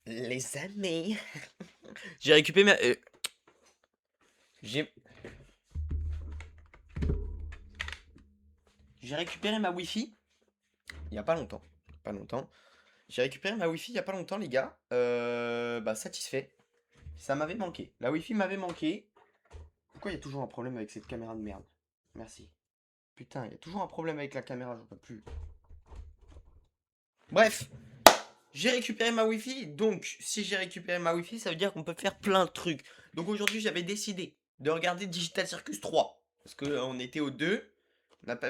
Les amis. J'ai récupéré ma... J'ai récupéré ma Wi-Fi il y a pas longtemps. Pas longtemps. J'ai récupéré ma Wi-Fi il y a pas longtemps, les gars. Bah, satisfait. Ça m'avait manqué. La Wi-Fi m'avait manqué. Pourquoi il y a toujours un problème avec cette caméra de merde? Merci. Putain, il y a toujours un problème avec la caméra, j'en peux plus. Bref. J'ai récupéré ma Wi-Fi. Donc, si j'ai récupéré ma Wi-Fi, ça veut dire qu'on peut faire plein de trucs. Donc aujourd'hui, j'avais décidé de regarder Digital Circus 3. Parce qu'on était au 2. On n'a pas...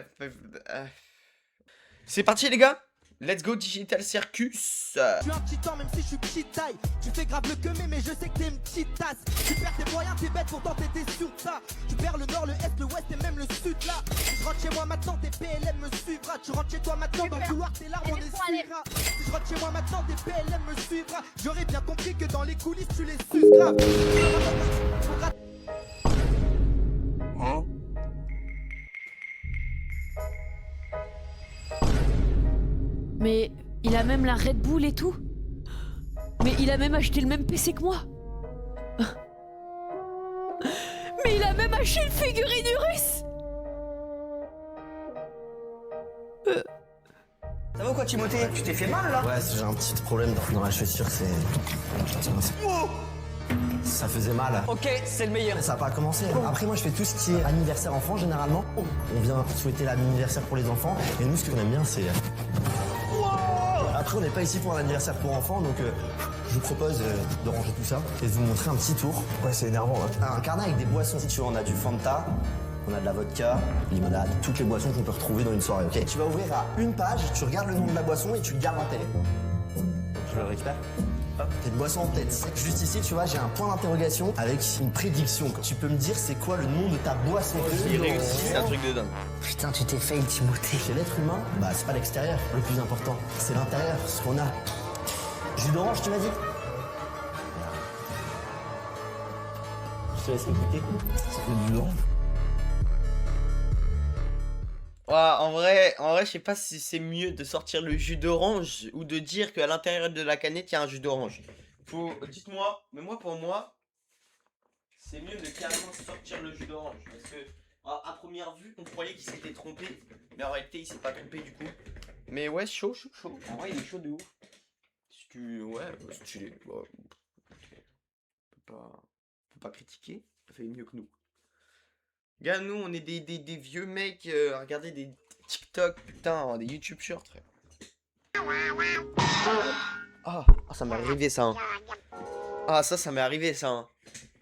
C'est parti les gars. Let's go Digital Circus. Je suis un petit temps même si je suis petite taille. Tu fais grave le queumé mais je sais que t'es une petite tasse. Tu perds tes moyens, t'es bête pourtant t'étais sur ça. Tu perds le nord, le est, le ouest et même le sud là. Si je rentre chez moi maintenant tes PLM me suivra. Tu rentres chez toi maintenant dans le couloir tes larmes on essuiera. Si je rentre chez moi maintenant tes PLM me suivra. J'aurais bien compris que dans les coulisses tu les suces grave. Hein? Mais il a même la Red Bull et tout. Mais il a même acheté le même PC que moi. Mais il a même acheté une figurine Urus. Ça va quoi Timothée? Tu t'es fait mal là? Ouais, j'ai un petit problème dans la chaussure, c'est... Ça faisait mal. Ok, c'est le meilleur. Ça n'a pas commencé. Après, moi, je fais tout ce qui est anniversaire enfant, généralement. On vient souhaiter l'anniversaire pour les enfants. Et nous, ce qu'on aime bien, c'est... Après, on n'est pas ici pour un anniversaire pour enfants, donc je vous propose de ranger tout ça et de vous montrer un petit tour. Ouais, c'est énervant, hein. Un carnet avec des boissons. Si tu veux, on a du Fanta, on a de la vodka, limonade, toutes les boissons qu'on peut retrouver dans une soirée, ok? Tu vas ouvrir à une page, tu regardes le nom de la boisson et tu le gardes en télé. Je le récupère. T'as une boisson en tête. Juste ici, tu vois, j'ai un point d'interrogation avec une prédiction. Tu peux me dire c'est quoi le nom de ta boisson? J'ai réussi, c'est un truc de dingue. Putain, tu t'es fail Timothée. Chez l'être humain, bah c'est pas l'extérieur le plus important, c'est l'intérieur, ce qu'on a. Jus d'orange, tu m'as dit? Je te laisse écouter. Ça fait du jus d'orange. Ouais, en vrai, je sais pas si c'est mieux de sortir le jus d'orange ou de dire qu'à l'intérieur de la canette, il y a un jus d'orange. Dites-moi, mais moi, pour moi, c'est mieux de carrément sortir le jus d'orange. Parce que, à première vue, on croyait qu'il s'était trompé. Mais en réalité, il s'est pas trompé du coup. Mais ouais, chaud. En vrai, il est chaud de ouf. Ouais, stylé. Bon, on peut pas critiquer. Il a fait mieux que nous. Gars, nous, on est des vieux mecs à regarder des TikTok, putain, des YouTube Shorts, frère. Ah, ça m'est arrivé ça. Hein. Ah, ça m'est arrivé ça. Hein.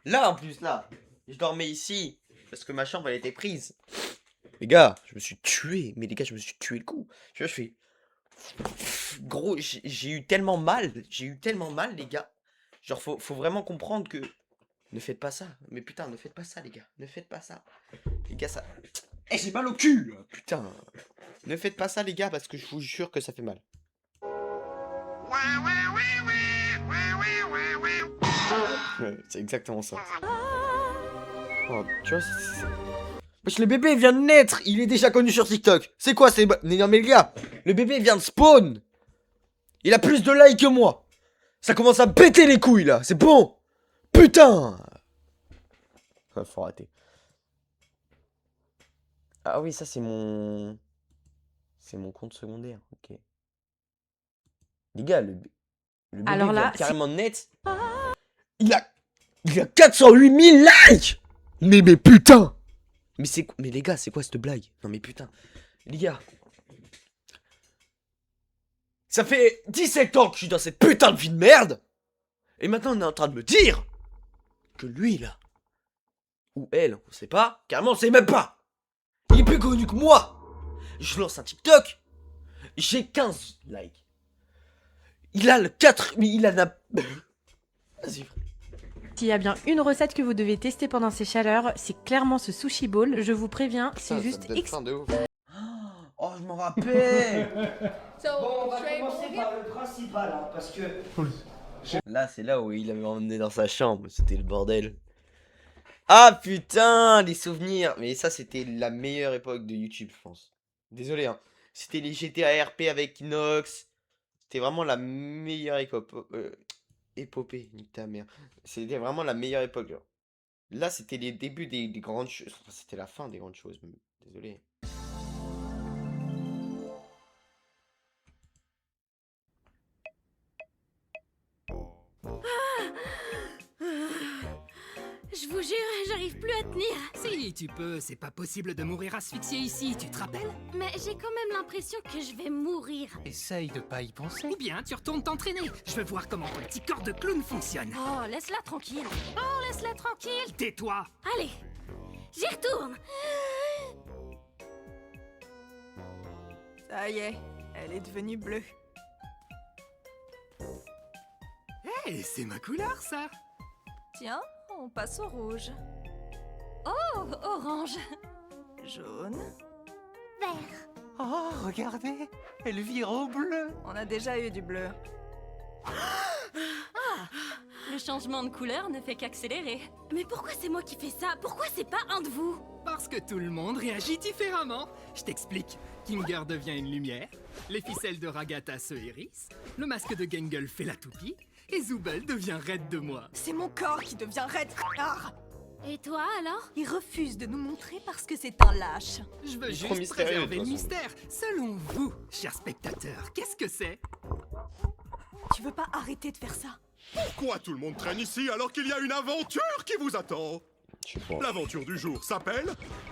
Là, en plus, là. Je dormais ici. Parce que ma chambre, elle était prise. Les gars, je me suis tué. Mais les gars, je me suis tué le coup. Tu vois, je fais... Gros, j'ai eu tellement mal. Les gars. Genre, faut vraiment comprendre que... Ne faites pas ça. Mais putain, ne faites pas ça, les gars. Ne faites pas ça. Les gars, ça... Eh, j'ai mal au cul. Putain. Ne faites pas ça, les gars, parce que je vous jure que ça fait mal. Ouais, c'est exactement ça. Oh, tu vois, wesh, le bébé vient de naître. Il est déjà connu sur TikTok. C'est quoi, c'est... Non, mais les gars, le bébé vient de spawn. Il a plus de likes que moi. Ça commence à péter les couilles, là. C'est bon. Putain! Faut arrêter. Ah oui, ça c'est mon... C'est mon compte secondaire, ok. Les gars, le bébé Alors là, vient carrément net. Il a 408 000 likes! Mais putain! Mais les gars, c'est quoi cette blague? Non mais putain. Les gars. Ça fait 17 ans que je suis dans cette putain de vie de merde! Et maintenant on est en train de me dire que lui là, ou elle, on sait pas, carrément on sait même pas. Il est plus connu que moi. Je lance un TikTok, j'ai 15 likes. Il a le 4, mais il en a... Vas-y. S'il y a bien une recette que vous devez tester pendant ces chaleurs, c'est clairement ce sushi bowl. Je vous préviens, c'est juste de ouf. Oh, je m'en rappelle. Bon, on va commencer par le principal, hein, parce que... Là, c'est là où il avait emmené dans sa chambre. C'était le bordel. Ah putain, les souvenirs. Mais ça, c'était la meilleure époque de YouTube, je pense. Désolé, hein. C'était les GTA RP avec Inox. C'était vraiment la meilleure époque. épopée, nique ta mère. C'était vraiment la meilleure époque, genre. Là, c'était les débuts des grandes choses. Enfin, c'était la fin des grandes choses, même. Désolé. Je vous jure, j'arrive plus à tenir. Si, tu peux, c'est pas possible de mourir asphyxié ici, tu te rappelles? Mais j'ai quand même l'impression que je vais mourir. Essaye de pas y penser. Ou bien tu retournes t'entraîner. Je veux voir comment ton petit corps de clown fonctionne. Oh, laisse-la tranquille. Oh, laisse-la tranquille. Tais-toi. Allez, j'y retourne. Ça y est, elle est devenue bleue. Hé, c'est ma couleur, ça. Tiens, on passe au rouge. Oh, orange. Jaune. Vert. Oh, regardez, elle vire au bleu. On a déjà eu du bleu. Le changement de couleur ne fait qu'accélérer. Mais pourquoi c'est moi qui fais ça? Pourquoi c'est pas un de vous? Parce que tout le monde réagit différemment. Je t'explique. Kinger devient une lumière, les ficelles de Ragata se hérissent, le masque de Gangle fait la toupie, et Zooble devient raide de moi. C'est mon corps qui devient raide. Ah, Et toi alors? il refuse de nous montrer parce que c'est un lâche. Je veux Il est trop juste mystérieux, de préserver le toute façon. mystère. Selon vous, chers spectateurs, qu'est-ce que c'est? Tu veux pas arrêter de faire ça? Pourquoi tout le monde traîne ici alors qu'il y a une aventure qui vous attend? Je sais pas. L'aventure du jour s'appelle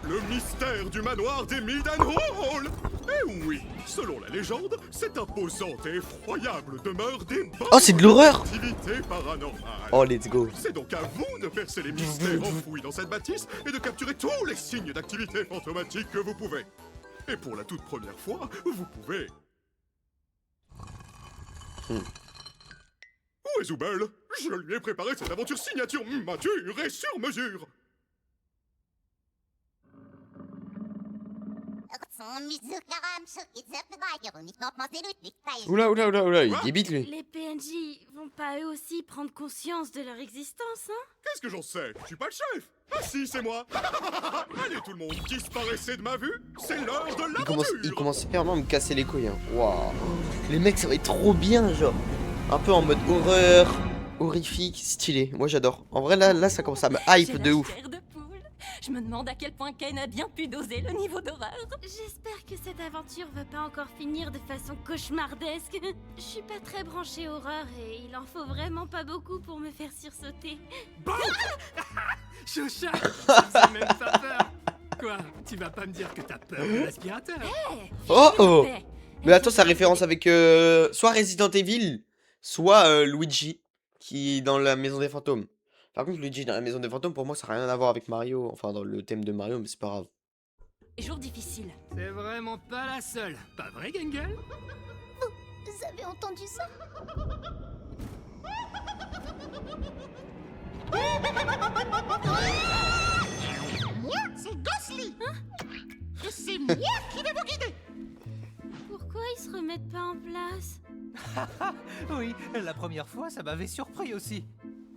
le mystère du manoir des Midden Hall. Eh oui, selon la légende, cette imposante et effroyable demeure des Oh, c'est de l'horreur! activités paranormales. Oh, let's go. C'est donc à vous de percer les mystères enfouis dans cette bâtisse et de capturer tous les signes d'activité fantomatique que vous pouvez. Et pour la toute première fois, vous pouvez... Où est Zooble? Je lui ai préparé cette aventure signature mature et sur mesure. Oula, il débite lui. Les PNJ vont pas eux aussi prendre conscience de leur existence, hein? Qu'est-ce que j'en sais? Je suis pas le chef. Ah si, c'est moi. Allez tout le monde, disparaissez de ma vue. C'est l'heure de l'aventure. Il commence vraiment à me casser les couilles. Hein. Waouh. Les mecs, ça va être trop bien, genre. Un peu en mode horreur, horrifique, stylé. Moi, j'adore. En vrai, là, ça commence à me hype J'ai de la ouf. chair de poule. Je me demande à quel point Ken a bien pu doser le niveau d'horreur. J'espère que cette aventure va pas encore finir de façon cauchemardesque. Je suis pas très branchée horreur et il en faut vraiment pas beaucoup pour me faire sursauter. Chocha, ça faisait même pas peur. Quoi? Tu vas pas me dire que t'as peur de l'aspirateur? Oh. Mais attends, ça référence avec soit Resident Evil, soit Luigi, qui est dans la maison des fantômes. Par contre, Luigi dans la maison des fantômes, pour moi, ça n'a rien à voir avec Mario. Enfin, dans le thème de Mario, mais c'est pas grave. Jour difficile. C'est vraiment pas la seule. Pas vrai, Gangle? Vous avez entendu ça? Moi, c'est Ghostly. Et c'est moi qui vais vous guider. Pourquoi ils se remettent pas en place? Oui, la première fois, ça m'avait surpris aussi.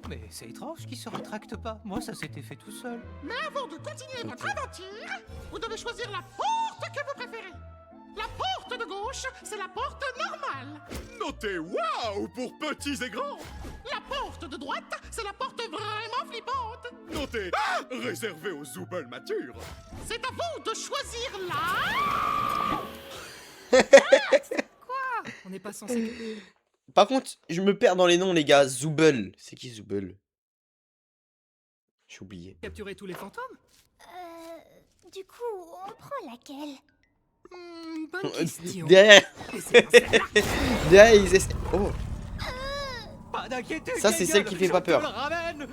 Mais c'est étrange qu'ils se rétractent pas. Moi, ça s'était fait tout seul. Mais avant de continuer votre aventure, vous devez choisir la porte que vous préférez. La porte de gauche, c'est la porte normale. Notez waouh pour petits et grands. La porte de droite, c'est la porte vraiment flippante. Notez réservé aux Zooble matures. C'est à vous de choisir On n'est pas censé... Par contre, je me perds dans les noms, les gars. Zooble. C'est qui Zooble? J'ai oublié. capturer tous les fantômes? Du coup, on prend laquelle? Bonne question. Derrière, Essayons celle-là. derrière, ils essaient. Oh, Pas d'inquiétude. ça, c'est Gangle, celle qui fait pas je te le peur. ramène.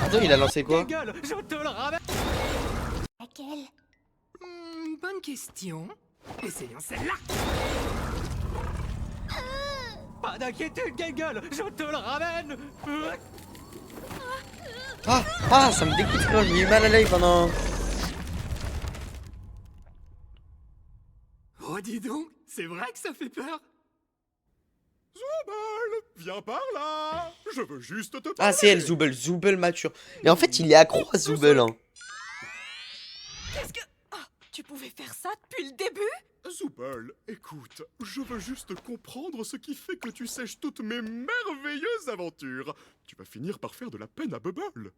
Attends, il a lancé quoi? Gangle, je te le ramène. Laquelle? Bonne question. Essayons celle-là. Pas d'inquiétude, Gangle, je te le ramène. Ah, ça me dégoûte, frère. J'ai eu mal à l'œil pendant. Oh, dis donc, c'est vrai que ça fait peur. Zooble, viens par là. Je veux juste te parler. Ah, c'est elle, Zooble. Zooble mature. Et en fait, il est accro à Zooble. Hein. Qu'est-ce que... Ah, tu pouvais faire ça depuis le début? Zooble, écoute, je veux juste comprendre ce qui fait que tu sèches toutes mes merveilleuses aventures. Tu vas finir par faire de la peine à Bubble.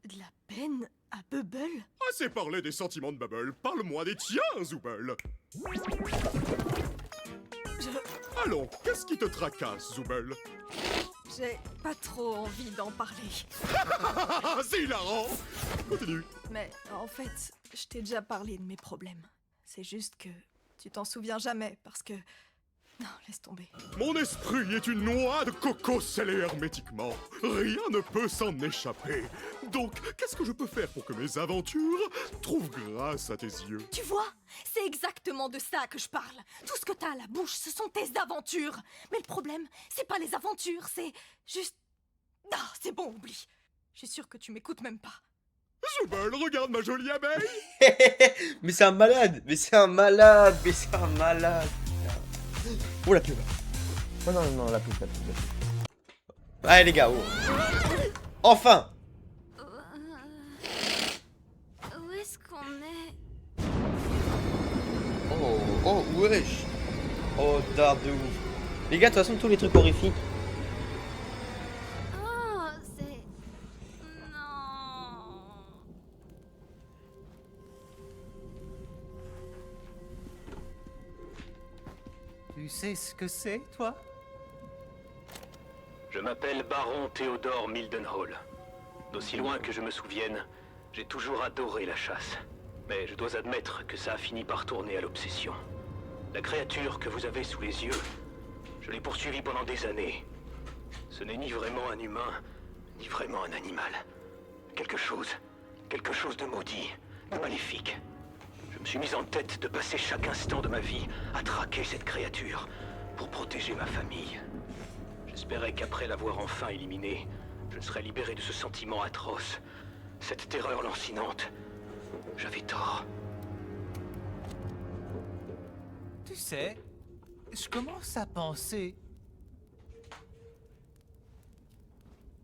De la peine à Bubble? Assez parlé des sentiments de Bubble, parle-moi des tiens, Zooble. Allons, qu'est-ce qui te tracasse, Zooble? J'ai pas trop envie d'en parler. C'est hilarant. Continue. Mais en fait, je t'ai déjà parlé de mes problèmes. C'est juste que tu t'en souviens jamais parce que... Non, laisse tomber. Mon esprit est une noix de coco scellée hermétiquement. Rien ne peut s'en échapper. Donc, qu'est-ce que je peux faire pour que mes aventures trouvent grâce à tes yeux? Tu vois, c'est exactement de ça que je parle. Tout ce que t'as à la bouche, ce sont tes aventures. Mais le problème, c'est pas les aventures, c'est juste... Ah, c'est bon, oublie. Je suis sûre que tu m'écoutes même pas. Zooble, regarde ma jolie abeille. Mais c'est un malade. Mais c'est un malade. Mais c'est un malade. Oh la pub. Oh non, non, la pub. Allez les gars, oh. Enfin. Où est-ce qu'on est? Oh, wesh. Oh, dark de ouf. Les gars, de toute façon, tous les trucs horrifiques. Oh, c'est... Non... Tu sais ce que c'est, toi? Je m'appelle Baron Théodore Mildenhall. D'aussi loin que je me souvienne, j'ai toujours adoré la chasse. Mais je dois admettre que ça a fini par tourner à l'obsession. La créature que vous avez sous les yeux, je l'ai poursuivie pendant des années. Ce n'est ni vraiment un humain, ni vraiment un animal. Quelque chose de maudit, de maléfique. Je me suis mis en tête de passer chaque instant de ma vie à traquer cette créature pour protéger ma famille. J'espérais qu'après l'avoir enfin éliminée, je serais libéré de ce sentiment atroce, cette terreur lancinante. J'avais tort. Tu sais, je commence à penser...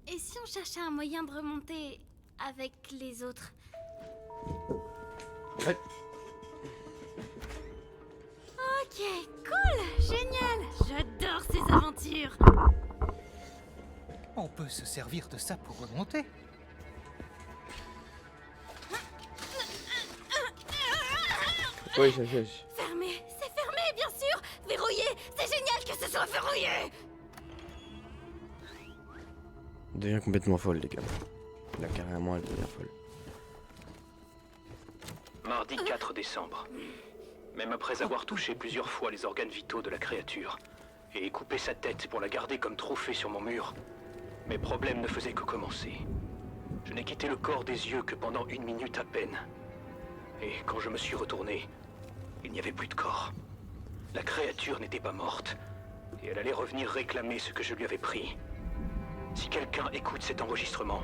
Et si on cherchait un moyen de remonter avec les autres? Ouais. Ok, cool, génial, j'adore ces aventures. On peut se servir de ça pour remonter. Oui, Fermé, c'est fermé, bien sûr. Verrouillé, c'est génial que ce soit verrouillé. Elle devient complètement folle, les gars. Là, carrément, elle devient folle. Mardi 4 décembre. Même après avoir touché plusieurs fois les organes vitaux de la créature et coupé sa tête pour la garder comme trophée sur mon mur, mes problèmes ne faisaient que commencer. Je n'ai quitté le corps des yeux que pendant 1 minute à peine. Et quand je me suis retourné, il n'y avait plus de corps. La créature n'était pas morte, et elle allait revenir réclamer ce que je lui avais pris. Si quelqu'un écoute cet enregistrement,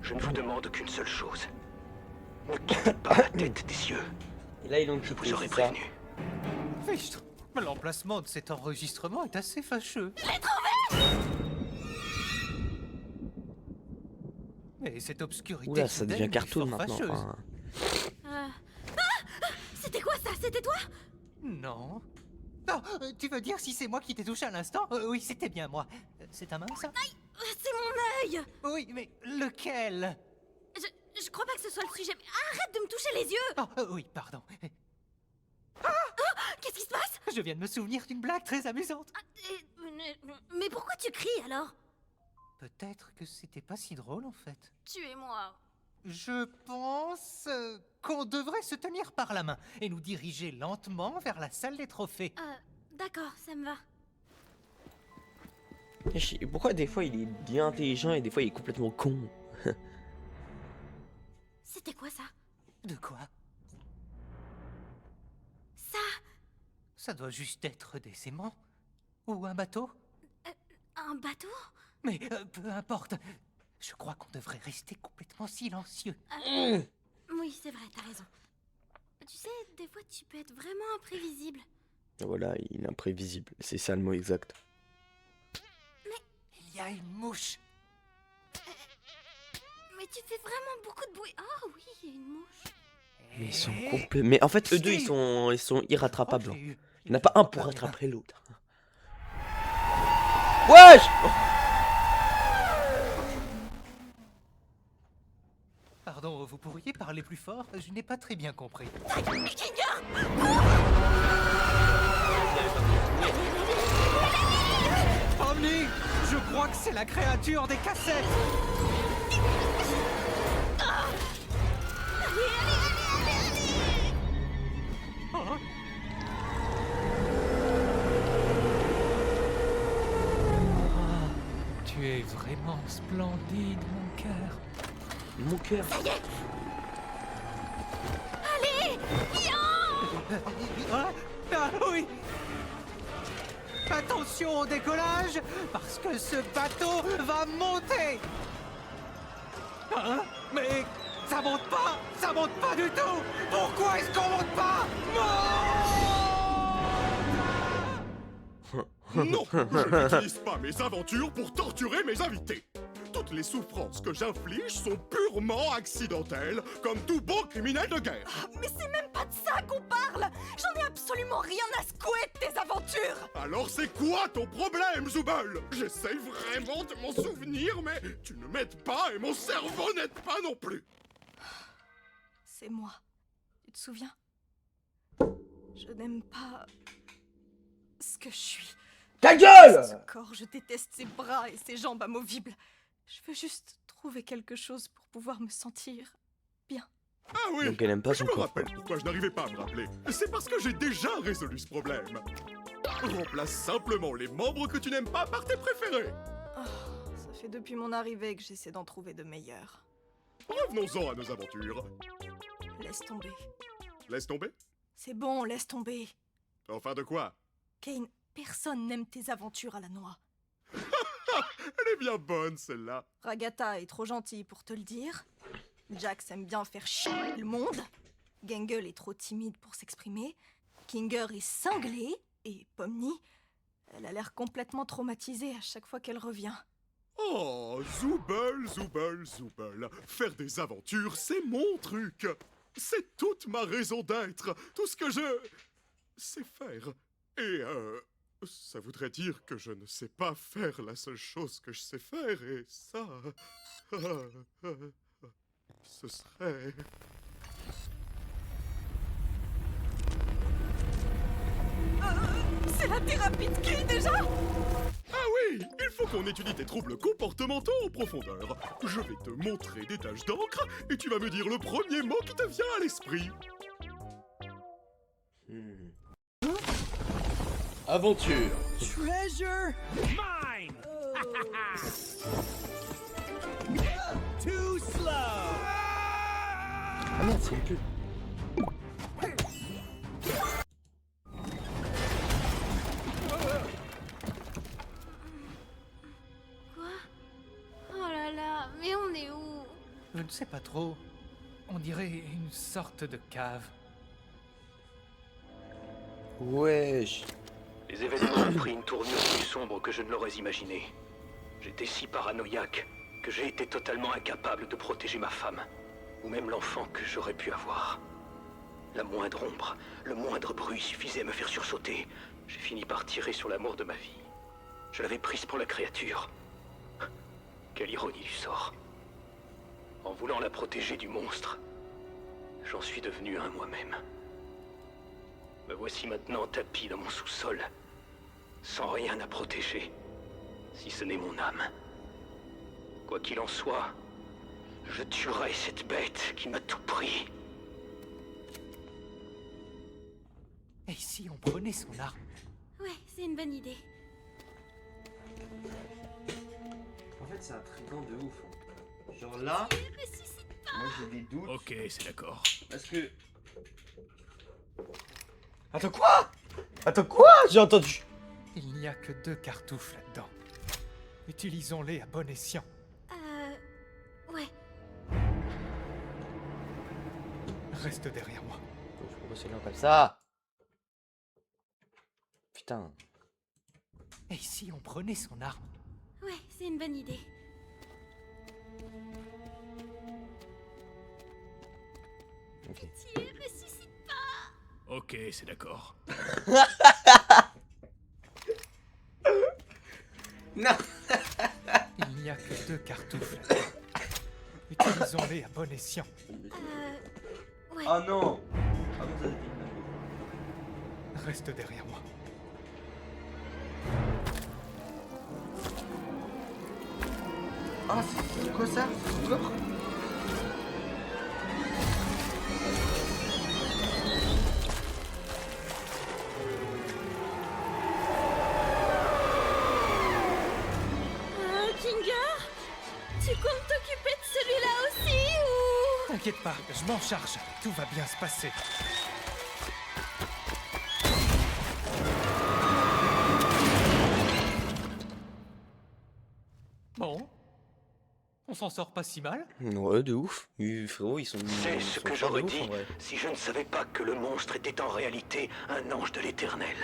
je ne vous demande qu'une seule chose. Ne quittez pas la tête des cieux. Et là, ils ont Je vous aurais prévenu. Fichtre, l'emplacement de cet enregistrement est assez fâcheux. Je l'ai trouvé. Mais cette obscurité... Oula, ça devient soudaine est cartoon fort maintenant. fâcheuse. Enfin, C'était quoi ça? C'était toi? Non. Non, tu veux dire si c'est moi qui t'ai touché à l'instant? Oui, c'était bien moi. C'est ta main, ça? Aïe, c'est mon œil. Oui, mais lequel? Je crois pas que ce soit le sujet. Mais arrête de me toucher les yeux. Oh, oui, pardon. Qu'est-ce qui se passe? Je viens de me souvenir d'une blague très amusante. Mais pourquoi tu cries alors? Peut-être que c'était pas si drôle en fait. Tuez-moi. Je pense qu'on devrait se tenir par la main et nous diriger lentement vers la salle des trophées. D'accord, ça me va. et pourquoi des fois il est bien intelligent et des fois il est complètement con? C'était quoi ça? De quoi? Ça? Ça doit juste être des aimants. Ou un bateau. Un bateau? Mais peu importe. Je crois qu'on devrait rester complètement silencieux. Oui, c'est vrai, t'as raison. Tu sais, des fois tu peux être vraiment imprévisible. Voilà, il est imprévisible. C'est ça le mot exact. Il y a une mouche. Mais tu fais vraiment beaucoup de bruit. Oh oui, il y a une mouche. Mais ils sont complets. Mais en fait, eux deux, ils sont irrattrapables. Hein. Il n'y en a pas un pour rattraper l'autre. Wesh! Pardon, vous pourriez parler plus fort? Je n'ai pas très bien compris. Omni, je crois que c'est la créature des cassettes. Oh. Tu es vraiment splendide, mon cœur. Mon cœur. Ça y est. Allez, viens. Ah oui. Attention au décollage, parce que ce bateau va monter. Hein? Mais ça monte pas du tout. Pourquoi est-ce qu'on monte pas? Non, je n'utilise pas mes aventures pour torturer mes invités. Toutes les souffrances que j'inflige sont purement accidentelles, comme tout bon criminel de guerre. Mais c'est même pas de ça qu'on parle. J'en ai absolument rien à secouer de tes aventures. Alors c'est quoi ton problème, Zubel? J'essaye vraiment de m'en souvenir, mais tu ne m'aides pas et mon cerveau n'aide pas non plus. C'est moi. Tu te souviens? Je n'aime pas ce que je suis. Ta gueule! Ce corps, je déteste ses bras et ses jambes amovibles. Je veux juste trouver quelque chose pour pouvoir me sentir bien. Ah oui, donc elle aime pas je son me corps. rappelle pourquoi je n'arrivais pas à me rappeler. C'est parce que j'ai déjà résolu ce problème. Remplace simplement les membres que tu n'aimes pas par tes préférés. Oh, ça fait depuis mon arrivée que j'essaie d'en trouver de meilleurs. Revenons-en à nos aventures. Laisse tomber. Laisse tomber? C'est bon, laisse tomber. Enfin de quoi? Kane, personne n'aime tes aventures à la noix. Elle est bien bonne, celle-là. Ragata est trop gentille pour te le dire. Jax aime bien faire chier le monde. Gangle est trop timide pour s'exprimer. Kinger est cinglé. Et Pomni, elle a l'air complètement traumatisée à chaque fois qu'elle revient. Oh, Zubel. Faire des aventures, c'est mon truc. C'est toute ma raison d'être. Tout ce que je sais faire. Et ça voudrait dire que je ne sais pas faire la seule chose que je sais faire, et ça... ce serait... C'est la thérapie de qui déjà? Ah oui, il faut qu'on étudie tes troubles comportementaux en profondeur. Je vais te montrer des taches d'encre, et tu vas me dire le premier mot qui te vient à l'esprit. Aventure. Treasure! Mine! Too slow! Ah merde, c'est une pub. Quoi? Oh là là, mais on est où? Je ne sais pas trop. On dirait une sorte de cave. Wesh. Les événements ont pris une tournure plus sombre que je ne l'aurais imaginé. J'étais si paranoïaque que j'ai été totalement incapable de protéger ma femme, ou même l'enfant que j'aurais pu avoir. La moindre ombre, le moindre bruit suffisait à me faire sursauter. J'ai fini par tirer sur l'amour de ma vie. Je l'avais prise pour la créature. Quelle ironie du sort. En voulant la protéger du monstre, j'en suis devenu un moi-même. Me voici maintenant tapi dans mon sous-sol, sans rien à protéger, si ce n'est mon âme. Quoi qu'il en soit, je tuerai cette bête qui m'a tout pris. Et si on prenait son arme? Ouais, c'est une bonne idée. En fait, c'est intriguant de ouf. Genre là, moi j'ai des doutes. Ok, c'est d'accord. Parce que... Attends quoi? Attends quoi? J'ai entendu. Il n'y a que 2 cartouches là-dedans. Utilisons-les à bon escient. Ouais. Reste derrière moi. Je peux passer là comme ça. Putain. Et si on prenait son arme? Ouais, c'est une bonne idée. Pitié, ressuscite pas. Ok, c'est d'accord. Non. Il n'y a que 2 cartouches. Utilisons-les à bon escient. Ouais. Oh non. Ah bon, Reste derrière moi. Ah, c'est quoi ça? Encore? Kinger, tu comptes t'occuper de celui-là aussi ou... T'inquiète pas, je m'en charge. Tout va bien se passer. Bon. On s'en sort pas si mal. Ouais, de ouf. Frérot, ils sont. C'est ils ce sont que forts de j'aurais ouf, dit en vrai. si je ne savais pas que le monstre était en réalité un ange de l'éternel.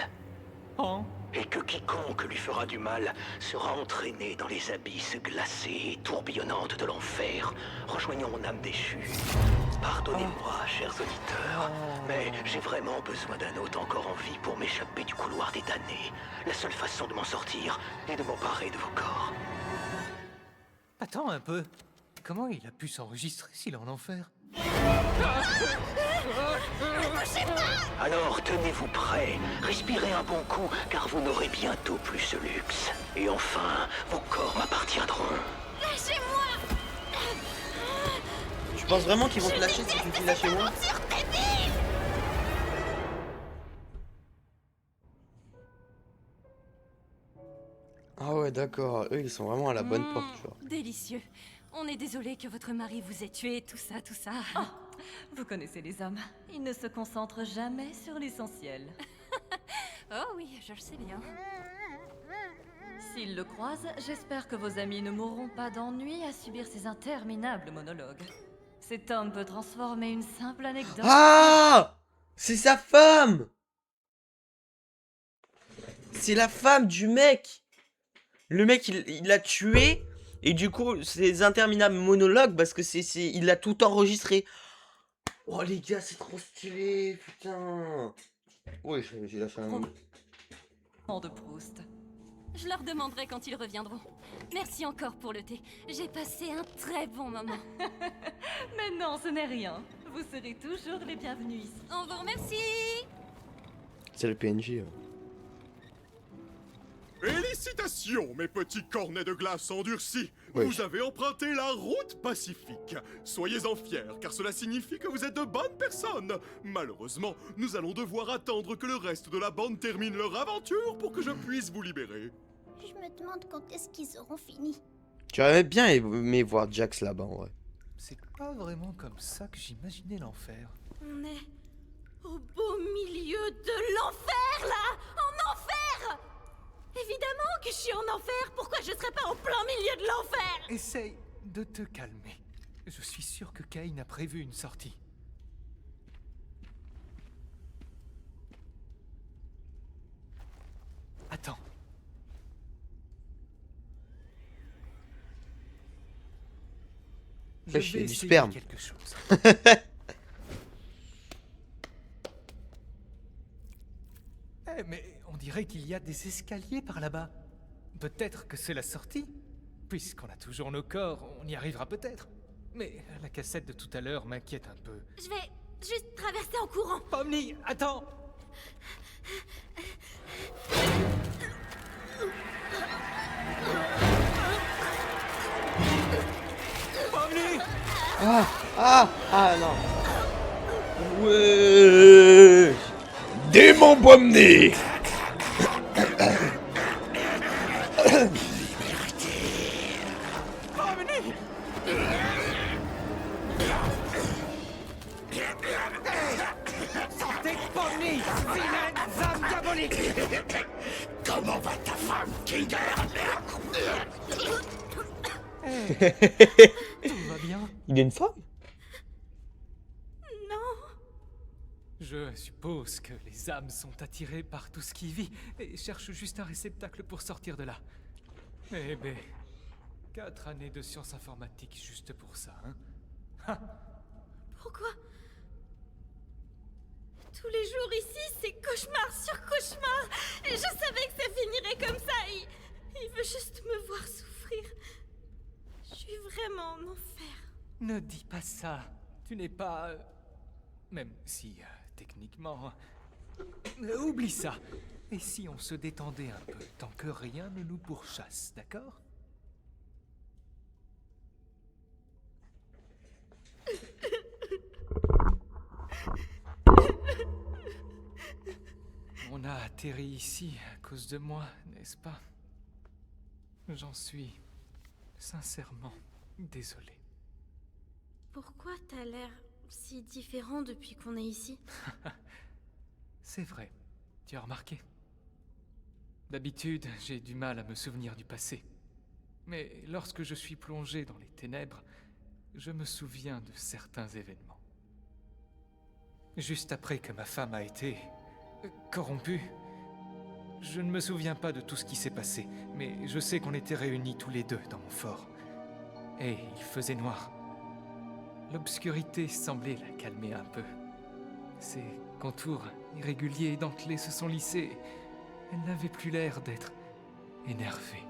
Oh. Et que quiconque lui fera du mal sera entraîné dans les abysses glacées et tourbillonnantes de l'enfer, rejoignant mon âme déchue. Pardonnez-moi, chers auditeurs, mais j'ai vraiment besoin d'un hôte encore en vie pour m'échapper du couloir des damnés. La seule façon de m'en sortir est de m'emparer de vos corps. Attends un peu. Comment il a pu s'enregistrer s'il est en enfer? Alors tenez-vous prêts, respirez un bon coup, car vous n'aurez bientôt plus ce luxe. Et enfin, vos corps m'appartiendront. Lâchez-moi. Tu penses vraiment qu'ils vont te lâcher si tu dis lâchez-moi? Ah ouais, d'accord. Eux, ils sont vraiment à la bonne porte, tu vois. Délicieux. On est désolé que votre mari vous ait tué, tout ça, tout ça. Vous connaissez les hommes. Ils ne se concentrent jamais sur l'essentiel. Oh oui, je le sais bien. S'ils le croisent, j'espère que vos amis ne mourront pas d'ennui à subir ces interminables monologues. Cet homme peut transformer une simple anecdote... Ah! C'est sa femme! C'est la femme du mec! Le mec, il l'a tué, et du coup, c'est des interminables monologues parce que il a tout enregistré. Oh les gars, c'est trop stylé, putain! Ouais, j'ai lâché un... de Proust. Je leur demanderai quand ils reviendront. Merci encore pour le thé. J'ai passé un très bon moment. Mais non, ce n'est rien. Vous serez toujours les bienvenus ici. On vous remercie. C'est le PNJ. Félicitations, mes petits cornets de glace endurcis. Oui. Vous avez emprunté la route pacifique. Soyez-en fiers, car cela signifie que vous êtes de bonnes personnes. Malheureusement, nous allons devoir attendre que le reste de la bande termine leur aventure pour que je puisse vous libérer. Je me demande quand est-ce qu'ils auront fini. Tu aurais bien aimé voir Jax là-bas, en vrai. C'est pas vraiment comme ça que j'imaginais l'enfer. On est au beau milieu de l'enfer, là! En enfer! Évidemment que je suis en enfer! Pourquoi je serais pas en plein milieu de l'enfer? Essaye de te calmer. Je suis sûr que Cain a prévu une sortie. Attends. Je Fais vais chier, du essayer sperme. quelque chose. Eh, mais on dirait qu'il y a des escaliers par là-bas. Peut-être que c'est la sortie. Puisqu'on a toujours nos corps, on y arrivera peut-être. Mais la cassette de tout à l'heure m'inquiète un peu. Je vais juste traverser en courant. Pomni, attends! Pomni! Ah non. Ouais. Démon Pomni! Pomni! Sortez Pomni! Vilaine âme diabolique! Comment va ta femme, Kinger? Tout va bien? Il a une femme? Je suppose que les âmes sont attirées par tout ce qui vit et cherchent juste un réceptacle pour sortir de là. Eh ben, 4 années de sciences informatiques juste pour ça, hein? Pourquoi Tous les jours ici, c'est cauchemar sur cauchemar. Et je savais que ça finirait comme ça. Il veut juste me voir souffrir. Je suis vraiment en enfer. Ne dis pas ça. Tu n'es pas... Même si, techniquement... Oublie ça. Et si on se détendait un peu, tant que rien ne nous pourchasse, d'accord? On a atterri ici à cause de moi, n'est-ce pas? J'en suis sincèrement désolé. Pourquoi t'as l'air si différent depuis qu'on est ici? C'est vrai, tu as remarqué? D'habitude, j'ai du mal à me souvenir du passé. Mais lorsque je suis plongé dans les ténèbres, je me souviens de certains événements. Juste après que ma femme a été... corrompue. Je ne me souviens pas de tout ce qui s'est passé, mais je sais qu'on était réunis tous les deux dans mon fort. Et il faisait noir. L'obscurité semblait la calmer un peu. Ses contours irréguliers et dentelés se sont lissés. Elle n'avait plus l'air d'être énervée.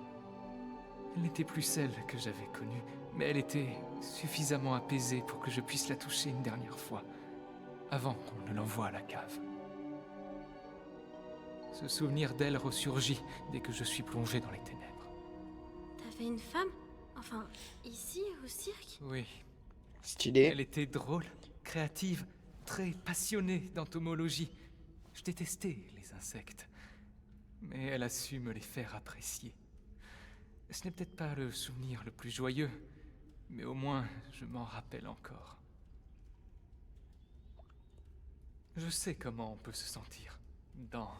Elle n'était plus celle que j'avais connue, mais elle était suffisamment apaisée pour que je puisse la toucher une dernière fois, avant qu'on ne l'envoie à la cave. Ce souvenir d'elle ressurgit dès que je suis plongé dans les ténèbres. T'avais une femme? Enfin, ici, au cirque? Oui. Stylé. Elle était drôle, créative, très passionnée d'entomologie. Je détestais les insectes, mais elle a su me les faire apprécier. Ce n'est peut-être pas le souvenir le plus joyeux, mais au moins je m'en rappelle encore. Je sais comment on peut se sentir dans...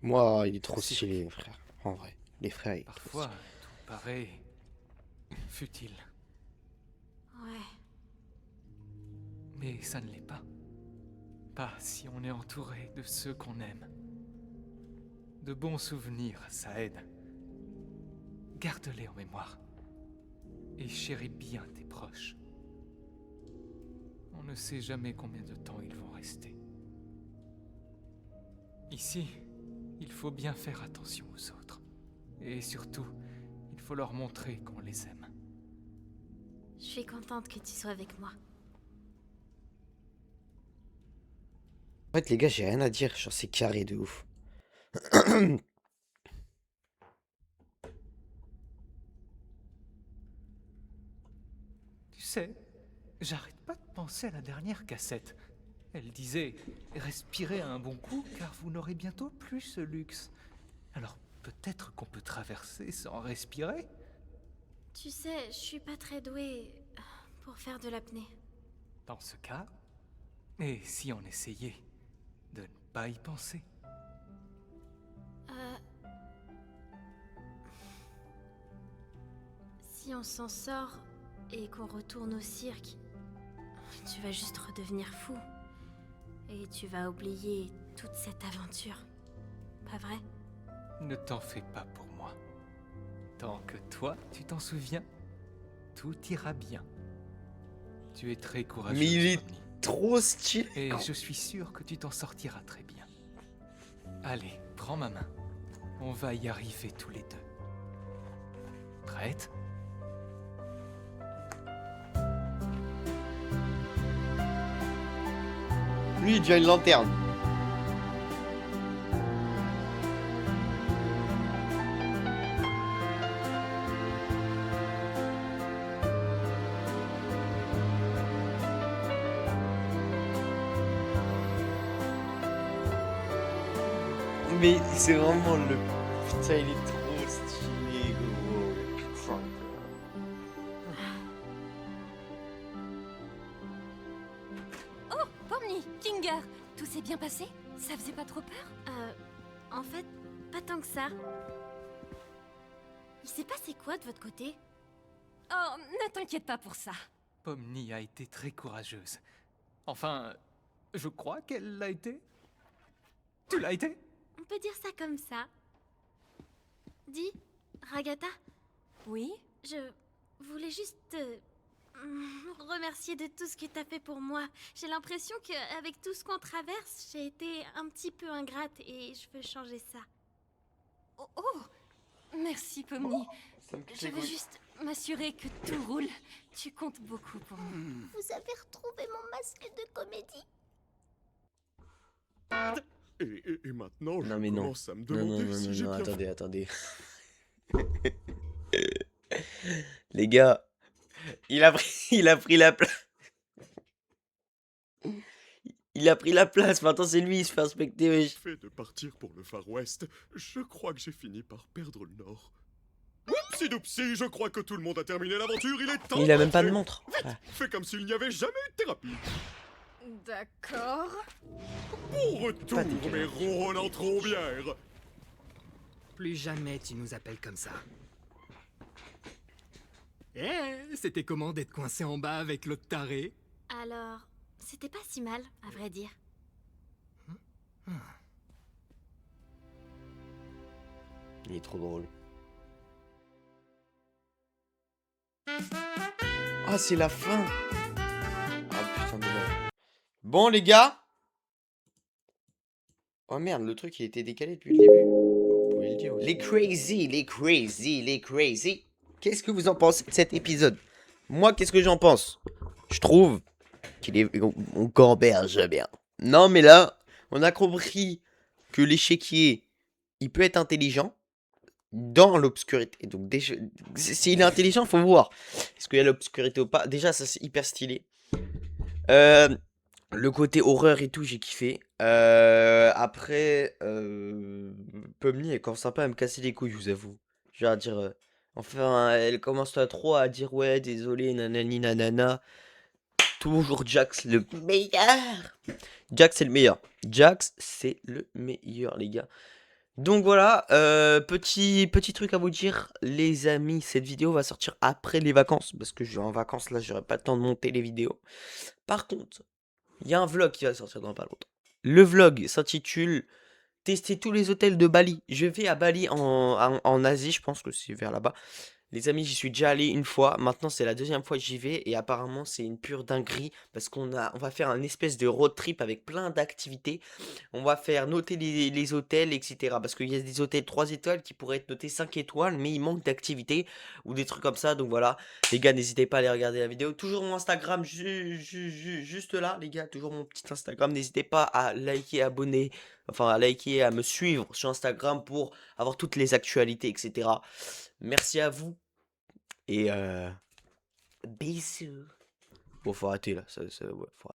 Moi, il est trop stylé, frère. En vrai, les frères, il est trop Parfois, stylé. tout paraît... futile. Ouais. Mais ça ne l'est pas. Pas si on est entouré de ceux qu'on aime. De bons souvenirs, ça aide. Garde-les en mémoire. Et chéris bien tes proches. On ne sait jamais combien de temps ils vont rester. Ici, il faut bien faire attention aux autres. Et surtout, il faut leur montrer qu'on les aime. Je suis contente que tu sois avec moi. En fait, les gars, j'ai rien à dire. Genre, c'est carré de ouf. Tu sais, j'arrête pas de penser à la dernière cassette. Elle disait « Respirez un bon coup, car vous n'aurez bientôt plus ce luxe. » Alors, peut-être qu'on peut traverser sans respirer? Tu sais, je suis pas très douée pour faire de l'apnée. Dans ce cas, et si on essayait de ne pas y penser? Si on s'en sort et qu'on retourne au cirque, tu vas juste redevenir fou. Et tu vas oublier toute cette aventure. Pas vrai? Ne t'en fais pas pour moi. Tant que toi, tu t'en souviens, tout ira bien. Tu es très courageux. Mais il est trop stylé. Et je suis sûr que tu t'en sortiras très bien. Allez, prends ma main. On va y arriver tous les deux. Prête? Lui, il devient une lanterne. Mais c'est vraiment le... Putain, il est trop stylé, gros. Putain. Oh, Pomni, Kinger, tout s'est bien passé? Ça faisait pas trop peur? En fait, pas tant que ça. Il s'est passé quoi de votre côté? Oh, ne t'inquiète pas pour ça. Pomni a été très courageuse. Enfin, je crois qu'elle l'a été. Tu l'as été? On peut dire ça comme ça. Dis, Ragata? Oui? Je voulais juste te remercier de tout ce que t'as fait pour moi. J'ai l'impression qu'avec tout ce qu'on traverse, j'ai été un petit peu ingrate et je veux changer ça. Oh, merci Pomni. Ça me pique Je les veux couilles. juste m'assurer que tout roule. Tu comptes beaucoup pour moi. Vous avez retrouvé mon masque de comédie? Et maintenant, je Non mais non. commence à me Non, demander non, non, si non, j'ai non, bien attendez, attendez. Les gars, il a pris la place. Il a pris la place, maintenant c'est lui, il se fait inspecter, wesh. fait de partir pour le Far West. Je crois que j'ai fini par perdre le Nord. Oupsi-doupsi, je crois que tout le monde a terminé l'aventure, il est temps. Il a même pas de d'entrer. montre. Vite, Ah. fais comme s'il n'y avait jamais eu de thérapie. D'accord. Bon retour, mes ronronnants trombières. Plus jamais tu nous appelles comme ça. C'était comment d'être coincé en bas avec l'autre taré? Alors, c'était pas si mal, à vrai dire. Il est trop drôle. Ah, c'est la fin. Ah putain de merde. Bon les gars. Oh merde, le truc il était décalé depuis le début. Vous pouvez le dire aussi. Les crazy. Qu'est-ce que vous en pensez de cet épisode? Moi, qu'est-ce que j'en pense? Je trouve qu'il est... On gamberge bien. Non mais là, on a compris que l'échiquier, il peut être intelligent dans l'obscurité. Donc s'il est intelligent, faut voir. Est-ce qu'il y a l'obscurité ou pas? Déjà, ça c'est hyper stylé. Le côté horreur et tout, j'ai kiffé. Après, Pomni, elle commence un peu à me casser les couilles, je vous avoue. Je vais dire, enfin, elle commence à trop à dire ouais, désolé, nanani nanana. Toujours Jax le meilleur. Jax c'est le meilleur. Jax c'est le meilleur, les gars. Donc voilà, petit truc à vous dire, les amis, cette vidéo va sortir après les vacances, parce que je suis en vacances, là, j'aurai pas le temps de monter les vidéos. Par contre, il y a un vlog qui va sortir dans pas longtemps. Le vlog s'intitule « Tester tous les hôtels de Bali ». Je vais à Bali en Asie, je pense que c'est vers là-bas. Les amis, j'y suis déjà allé une fois, maintenant c'est la deuxième fois que j'y vais et apparemment c'est une pure dinguerie parce on va faire un espèce de road trip avec plein d'activités. On va faire noter les hôtels, etc. Parce qu'il y a des hôtels 3 étoiles qui pourraient être notés 5 étoiles, mais il manque d'activités ou des trucs comme ça. Donc voilà, les gars, n'hésitez pas à aller regarder la vidéo. Toujours mon Instagram, juste là, les gars, toujours mon petit Instagram. N'hésitez pas à liker, abonner, enfin à liker, à me suivre sur Instagram pour avoir toutes les actualités, etc. Merci à vous. Et bisous. Bon, faut arrêter là. Ouais, faut arrêter.